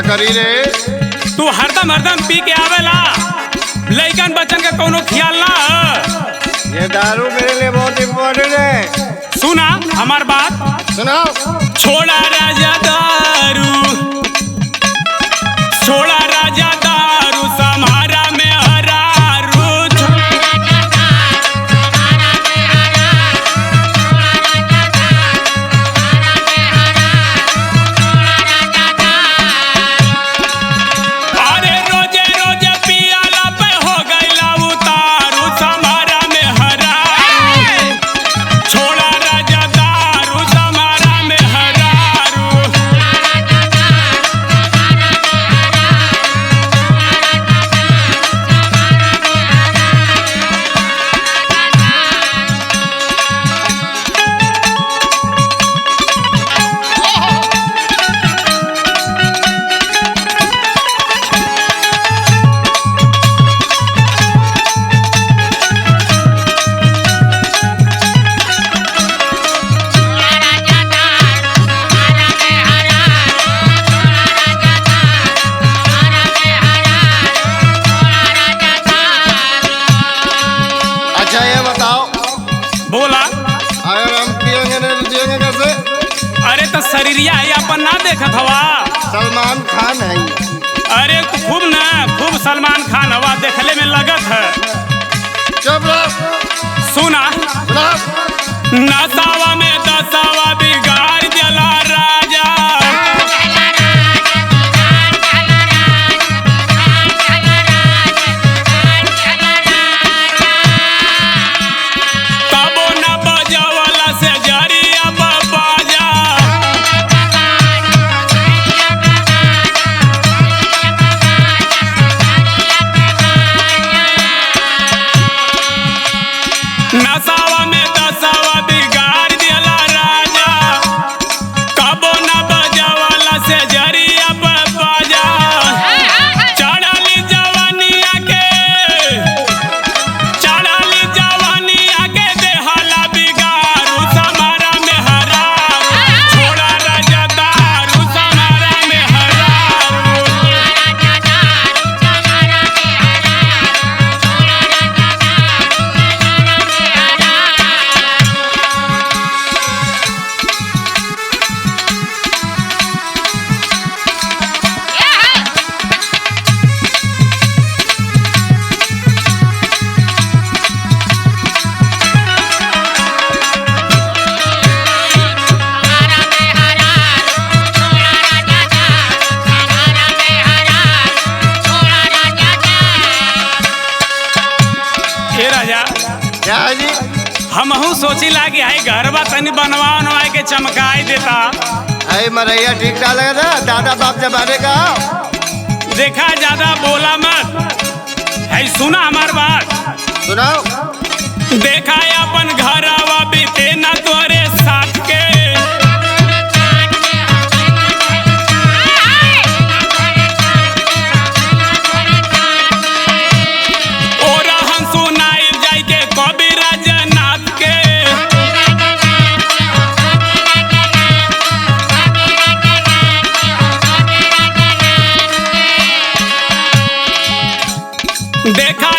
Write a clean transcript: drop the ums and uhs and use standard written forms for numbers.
करी रे? तू हरदम पी के आवेला, लइकन बच्चन का कोनो ख्याल ना है। ये दारू मेरे लिए बहुत इम्पोर्टेंट है। सुना हमार बात, सुनाओ। छोड़ा राजा दारू, छोड़ा राजा दारू, समारा में हरारू। अरे रोजे रोजे पियाला पे हो गईला उतारू, समारा में हरारू। छोड़ा राजा दारू, समारा में हरारू। अच्छा ये बताओ, बोला। अगर हम पियेंगे नहीं तो जिएंगे कैसे? अरे तो शरीरिया है अपन ना देखत हवा। सलमान खान है। अरे तू खूब सलमान खान हवा देखले में लगत है। चुप रहो। सुना, सुनाओ। नसावा में दसावा बिगाड़ दिला राजा। तबो न बजावला से जरिया बाजा। नसावा में दसावा बिगाड़ दिला राजा, कबो न बजावला से जरिया बाजा। चढ़ाली जवानिया के देहाला बिगारू, समारा में हरारू। छोड़ा राजा दारू, समारा में हरारू। हे राजा, क्या है जी? हमहू सोचिला कि हाई घरवा तनी बनवा के चमकाई देता। अरे मरैया ठीक डालेगा ना, दादा बाप जमाने का। देखा ज्यादा बोला मत है। सुना हमार बात, सुनाओ। देखा अपन घरवा बीते न तोरे साथ के। और हम सुनाई जाई के कबीर जनाथ के। देखा